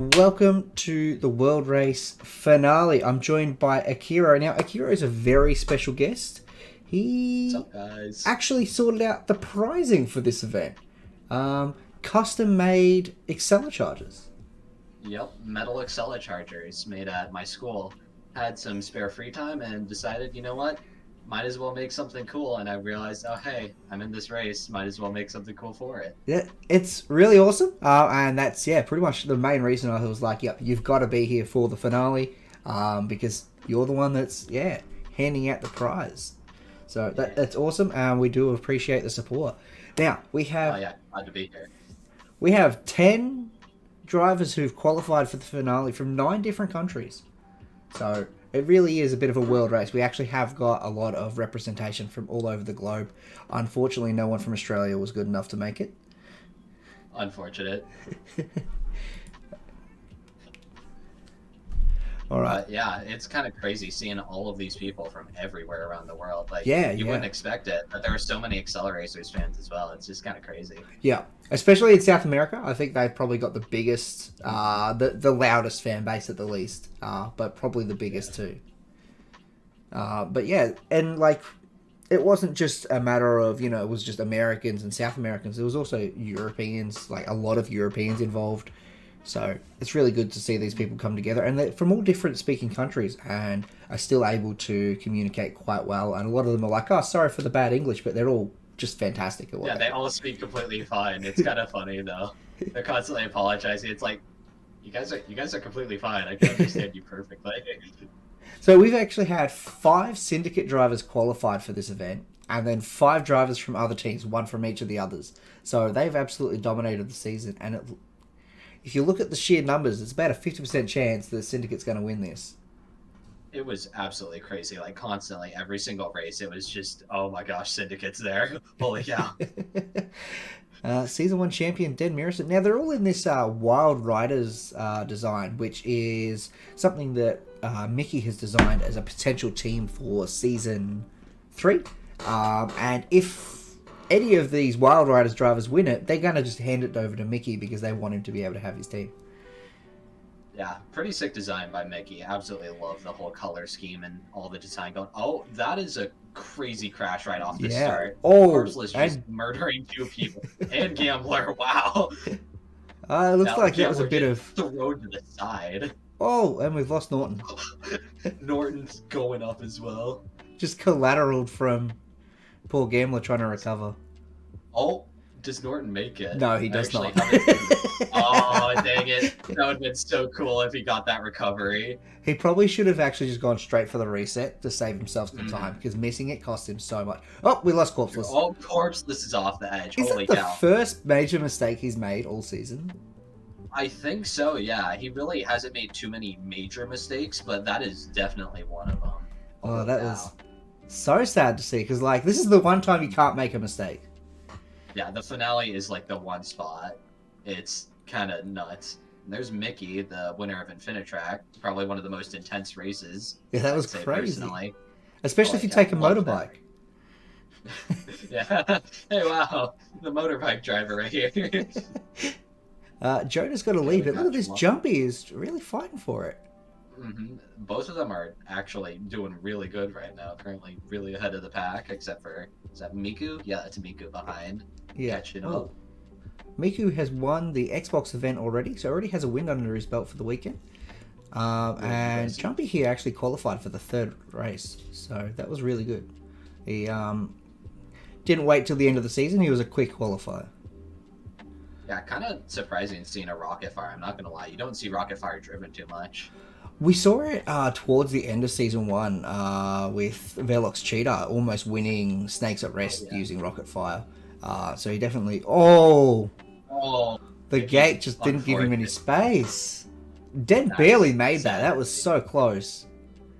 Welcome to the World Race finale. I'm joined by Akirro. Now, Akirro is a very special guest. What's He up, guys? actually sorted out the prizing for this event. Custom made Acceler chargers. Yep, metal Acceleron chargers made at my school. Had some spare free time and decided, you know what? Might as well make something cool. And I realized, oh, hey, I'm in this race. Might as well make something cool for it. Yeah, it's really awesome. And that's, pretty much the main reason I was like, yep, you've got to be here for the finale because you're the one that's, handing out the prize. So Yeah. that's awesome, and we do appreciate the support. Now, we Oh, have yeah, glad to be here. We have 10 drivers who've qualified for the finale from 9 different countries. So it really is a bit of a world race. We actually have got a lot of representation from all over the globe. Unfortunately, no one from Australia was good enough to make it. Unfortunate. All right. But yeah, it's kind of crazy seeing all of these people from everywhere around the world. Like, Yeah, you yeah. wouldn't expect it, but there are so many Acceleracers fans as well. It's just kind of crazy. Yeah. Especially in South America, I think they've probably got the biggest, the loudest fan base at the least, but probably the Yeah. biggest too. But yeah, and like it wasn't just a matter of, it was just Americans and South Americans. There was also Europeans, like a lot of Europeans involved. So it's really good to see these people come together, and they're from all different speaking countries, and are still able to communicate quite well. And a lot of them are like, "Oh, sorry for the bad English," but they're all just fantastic at what Yeah, they they all speak completely fine. It's kind of funny though. They're constantly apologizing. It's like you guys are completely fine. I can understand you perfectly. So we've actually had 5 syndicate drivers qualified for this event, and then 5 drivers from other teams, one from each of the others. So they've absolutely dominated the season, and if you look at the sheer numbers, it's about a 50% chance that the syndicate's going to win this. It was absolutely crazy. Like constantly, every single race, it was just, oh my gosh, syndicates there. Holy cow. Season 1 champion Den Mirison. Now, they're all in this Wild Riders design, which is something that Mickey has designed as a potential team for Season 3. And if any of these Wild Riders drivers win it, they're going to just hand it over to Mickey because they want him to be able to have his team. Yeah, pretty sick design by Mickey. Absolutely love the whole color scheme and all the design going. Oh, that is a crazy crash right off the Yeah. start. Oh, Corpseless just and murdering 2 people. And Gambler, wow. it looks Now like that was a Gambler bit getting of. thrown to the side. Oh, and we've lost Norton. Norton's going up as well. Just collateral from poor Gambler trying to recover. Oh, does Norton make it? No, he I does actually not. haven't seen it. Oh, dang it. That would have been so cool if he got that recovery. He probably should have actually just gone straight for the reset to save himself some time Mm. because missing it cost him so much. Oh, we lost Corpseless. Oh, corpse, this is off the edge. Is that Holy the cow. first major mistake he's made all season? I think so, yeah. He really hasn't made too many major mistakes, but that is definitely one of them. Oh, Holy that cow. was so sad to see because, like, this is the one time you can't make a mistake. Yeah, the finale is like the one spot. It's kind of nuts. And there's Mickey, the winner of Infinitrack. Probably one of the most intense races, Yeah, that I'd was say crazy. personally. Especially if Holy you cow, take a love that. motorbike. Yeah. Hey, wow. The motorbike driver right here. Jonah's got to Okay, leave we it. Look at got this you. Jumpy is really fighting for it. Both of them are actually doing really good right now. Currently, really ahead of the pack, except for is that Miku? Yeah, it's Miku behind, Yeah. catching Oh, up. Miku has won the Xbox event already, so already has a win under his belt for the weekend. Really And impressive. Jumpy here actually qualified for the 3rd race, so that was really good. He didn't wait till the end of the season. He was a quick qualifier. Yeah, kind of surprising seeing a Rocket Fire. I'm not gonna lie, you don't see Rocket Fire driven too much. We saw it towards the end of season 1 with Velox Cheetah almost winning Snakes at Oh Rest yeah. using Rocket Fire. So he definitely. Oh, Oh, the Mickey, gate just didn't give him any unfortunate. space. Den barely That's made that. sad. That was so close.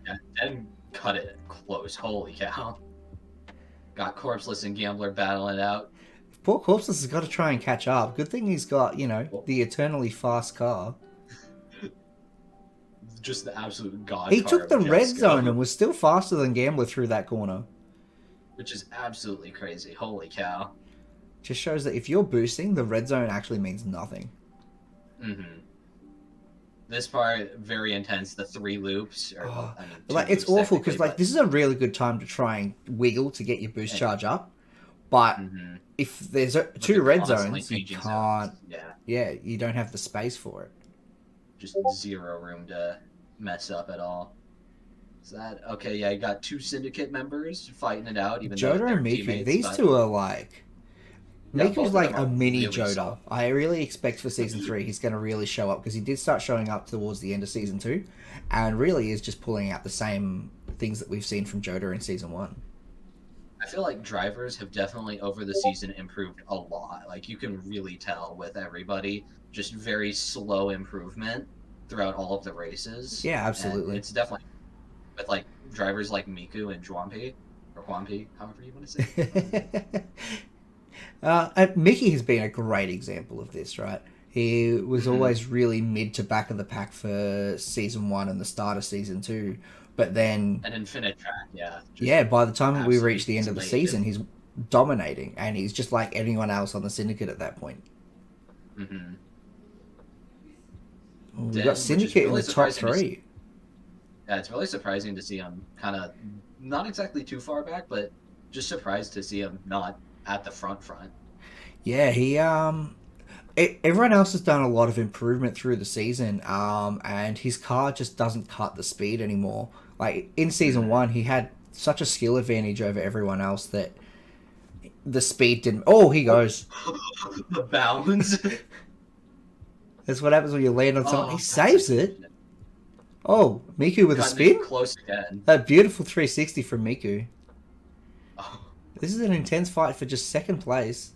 Yeah, and cut it close. Holy cow. Got Corpseless and Gambler battling out. Poor Corpseless has got to try and catch up. Good thing he's got, Oh, the eternally fast car. just the absolute god He car took of the a red zone Jesco, and was still faster than Gambler through that corner. which is absolutely crazy. Holy cow. Just shows that if you're boosting, the red zone actually means nothing. Mm-hmm. This part very intense. The 3 loops, or well, Oh, I mean two like it's loops awful technically, because like but this is a really good time to try and wiggle to get your boost and, charge up, but hmm if there's but two they're red constantly zones, you changing can't. zones. Yeah, Yeah, you don't have the space for it. just zero room to mess up at all. Is that okay? Yeah, you got 2 syndicate members fighting it out, even though Joda they're and Miku, teammates. these But two are like yeah, Miku's both of them like a are mini really solid. Joda. I really expect for season 3 he's going to really show up because he did start showing up towards the end of season 2, and really is just pulling out the same things that we've seen from Joda in season 1. I feel like drivers have definitely over the season improved a lot. Like you can really tell with everybody, just very slow improvement throughout all of the races, Yeah, and absolutely. it's definitely with like drivers like Miku and Juanpi or Juanpi, however you want to say it. Mickey has been a great example of this, right? He was Hmm. always really mid to back of the pack for season 1 and the start of season 2, but then And Infinite Track, yeah, just yeah, by the time we reach absolutely the end of the slayed season, it. he's dominating, and he's just like anyone else on the syndicate at that point. Hmm. We've got Den, which is syndicate in really the top surprising to see. three. Yeah, it's really surprising to see him kind of not exactly too far back, but just surprised to see him not at the front. Yeah, everyone else has done a lot of improvement through the season, and his car just doesn't cut the speed anymore. Like in season Hmm. 1, he had such a skill advantage over everyone else that the speed didn't. Oh, he Oh, goes. the bounds. That's what happens when you land on someone. He Oh, that's saves it. unfortunate. Oh, Miku with a Cutting it spin. close again. A beautiful 360 from Miku. Oh, This is an intense fight for just second place.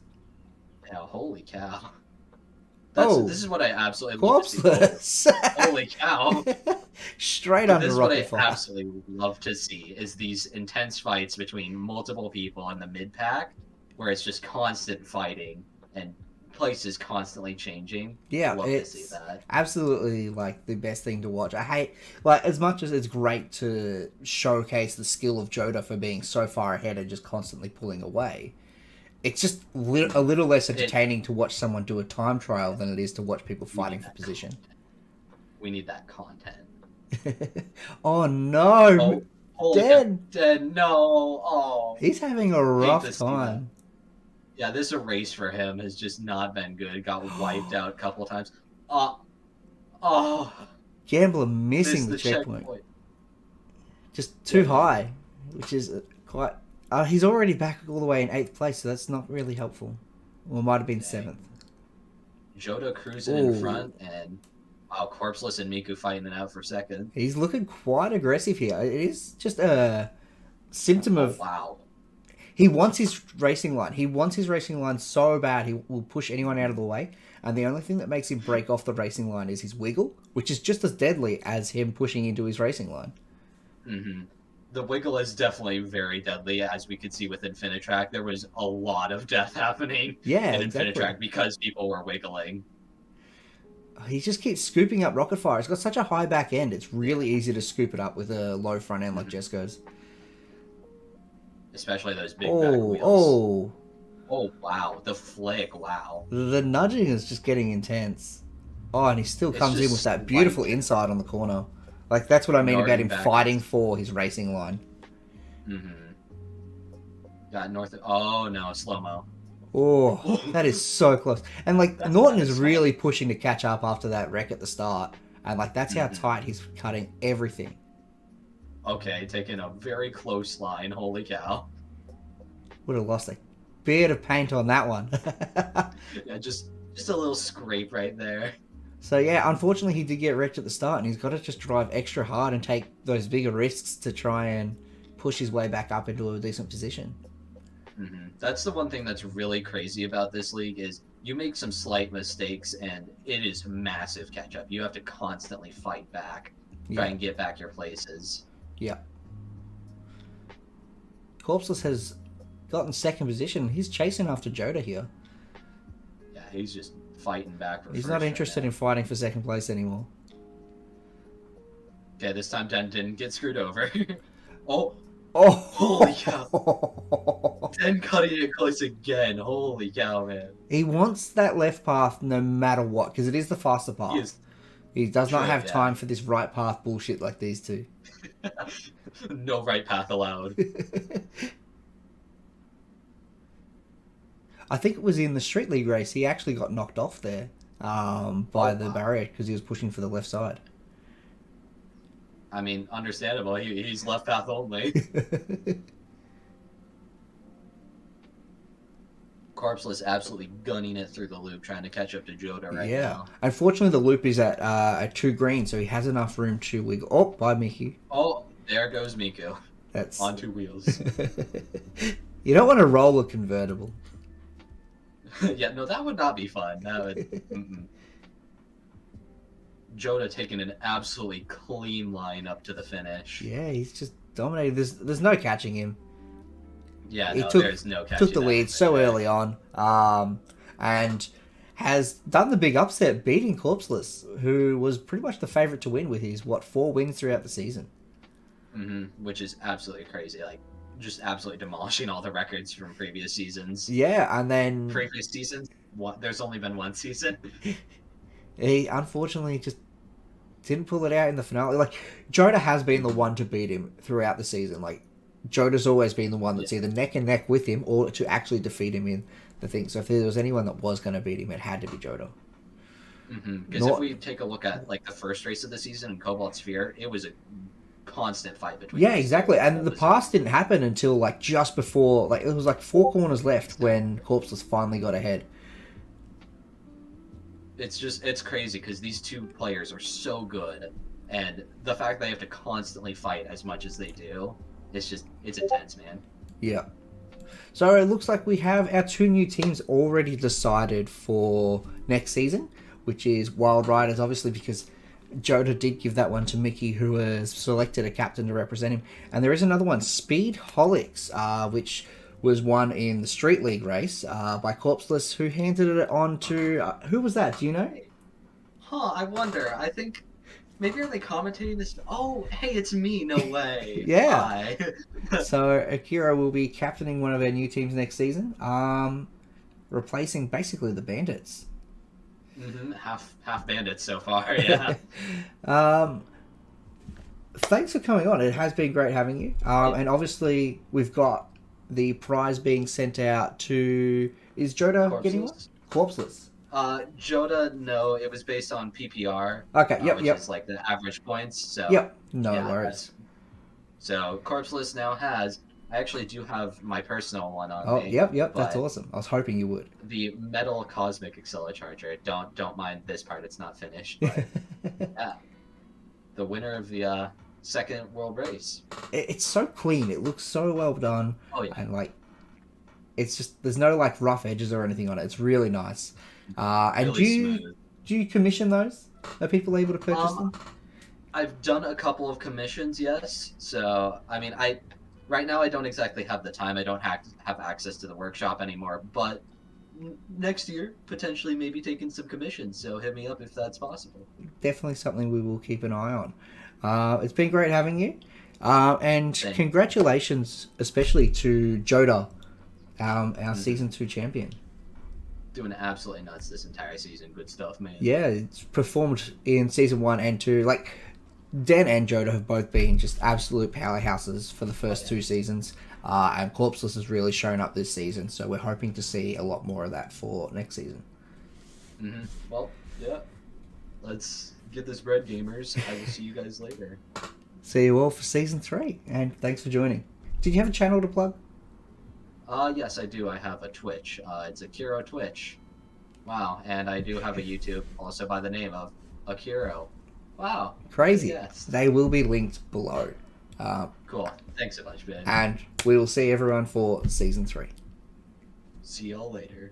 yeah, holy cow. Oh, This is what I absolutely love to see. Oh, corpseless. holy cow. Straight This under is what rocket I fire. absolutely love to see is these intense fights between multiple people in the mid pack where it's just constant fighting and places constantly changing. Yeah, Love to see it's that. absolutely like the best thing to watch. I hate like as much as it's great to showcase the skill of Joda for being so far ahead and just constantly pulling away. It's just a little less It entertaining to watch someone do a time trial than it is to watch people we need fighting for that position. content. We need that content. Oh no, Oh, holy cow. dead. Dead. No. Oh, He's having a hate rough to see that. time. Yeah, this erase for him has just not been good. Got wiped out a couple times. Oh, oh, Gambler missing missed the the checkpoint. checkpoint. Just too Dang. high, which is quite. He's already back all the way in 8th place, so that's not really helpful. Well, it might have been Dang. 7th. Jodo cruising in Oh, front, and wow, Corpseless and Miku fighting it out for second. he's looking quite aggressive here. It is just a symptom Oh of wow. he wants his racing line. He wants his racing line so bad he will push anyone out of the way. And the only thing that makes him break off the racing line is his wiggle, which is just as deadly as him pushing into his racing line. Hmm. The wiggle is definitely very deadly, as we could see with Infinitrack. There was a lot of death happening Yeah, in exactly. Infinitrack because people were wiggling. He just keeps scooping up rocket fire. It's got such a high back end. It's really easy to scoop it up with a low front end like Mhm. Jesco's. Especially those big back Oh, wheels. oh. Oh wow, the flick! Wow, The nudging is just getting intense. Oh, and he still it's comes in with just that beautiful slightly inside on the corner. Like, that's what I mean about darting him fighting backwards. for his racing line. Hmm. Got north. Oh no, slow mo. Oh, that is so close. And, like, Norton That is is solid. really pushing to catch up after that wreck at the start. And, like, that's how Hmm. tight he's cutting everything. Okay, taking a very close line. Holy cow! Would have lost a bit of paint on that one. Yeah, just a little scrape right there. So yeah, unfortunately he did get wrecked at the start, and he's got to just drive extra hard and take those bigger risks to try and push his way back up into a decent position. That's the one thing that's really crazy about this league is you make some slight mistakes and it is massive catch up. You have to constantly fight back, try Yeah, and get back your places. yeah. Corpseless has gotten second position. He's chasing after Joda here. Yeah, he's just fighting back for He's not first right interested now. in fighting for second place anymore. Okay, this time Den didn't get screwed over. Oh, holy cow! Oh! Den cutting it close again. Holy cow, man! He wants that left path no matter what, because it is the faster He path. is He does not True, have yeah. time for this right path bullshit like these two. No right path allowed. I think it was in the Street League race. He actually got knocked off there by Oh, the wow. barrier because he was pushing for the left side. I mean, understandable. He's left path only. Corpseless absolutely gunning it through the loop, trying to catch up to Joda right Yeah. now. Unfortunately, the loop is at 2 green, so he has enough room to wiggle. Oh, by Mickey. Oh, there goes Miku. That's On 2 wheels. You don't want to roll a convertible. Yeah, no, that would not be fun. That would. Mm-mm. Joda taking an absolutely clean line up to the finish. Yeah, he's just dominated. There's no catching him. Yeah, He no, there's no catching took the that lead right so there. early on, and has done the big upset, beating Corpseless, who was pretty much the favorite to win with his 4 wins throughout the season. Which is absolutely crazy. Like, just absolutely demolishing all the records from previous seasons. Yeah, and then Previous seasons, there's only been one season. he unfortunately just didn't pull it out in the finale. Like, Joda has been the one to beat him throughout the season. Like, Joda's always been the one that's either neck and neck with him or to actually defeat him in the thing. So if there was anyone that was going to beat him, it had to be Joda. Because if we take a look at like the first race of the season in Cobalt Sphere, it was a constant fight between. Yeah, exactly. And the pass didn't happen until like just before, like it was like 4 corners left when Corpseless finally got ahead. It's crazy because these two players are so good, and the fact they have to constantly fight as much as they do, it's intense, man. Yeah. So it looks like we have our 2 new teams already decided for next season, which is Wild Riders, obviously, because Joda did give that one to Mickey, who has selected a captain to represent him. And there is another one, Speed Holics, which was won in the Street League race by Corpseless, who handed it on to... who was that? Do you know? Huh, I wonder. I think... Maybe are they commentating this? Oh, hey, it's me. No way. Yeah. Hi. So Akirro will be captaining one of our new teams next season, replacing basically the Bandits. Half bandits so far, yeah. Thanks for coming on. It has been great having you. And obviously we've got the prize being sent out to... Is Joda getting one? Corpseless. Joda, no, it was based on PPR. Okay, which is like the average points. So no worries. So Corpseless now has... I actually do have my personal one on me. Yep, that's awesome. I was hoping you would. The Metal Cosmic Accelecharger. Don't mind this part, it's not finished. But yeah, the winner of the second world race. It's so clean. It looks so well done. Oh yeah. And like, it's just, there's no like rough edges or anything on it. It's really nice. And Really do you commission those? Are people able to purchase them? I've done a couple of commissions, yes. So I mean, right now I don't exactly have the time. I don't have access to the workshop anymore. But next year, potentially maybe taking some commissions. So hit me up if that's possible. Definitely something we will keep an eye on. It's been great having you. And Thanks. Congratulations, especially to Joda, our Season 2 champion. Doing absolutely nuts this entire season. Good stuff, man. Yeah, it's performed in Season 1 and 2. Like, Dan and Joda have both been just absolute powerhouses for the first 2 seasons. And Corpseless has really shown up this season. So we're hoping to see a lot more of that for next season. Well, yeah. Let's get this bread, gamers. I will see you guys later. See you all for Season 3. And thanks for joining. Did you have a channel to plug? Yes, I do. I have a Twitch. It's Akirro Twitch. Wow. And I do have a YouTube also by the name of Akirro. Wow. Crazy. Yes. They will be linked below. Cool. Thanks so much, Ben. And we will see everyone for Season 3. See y'all later.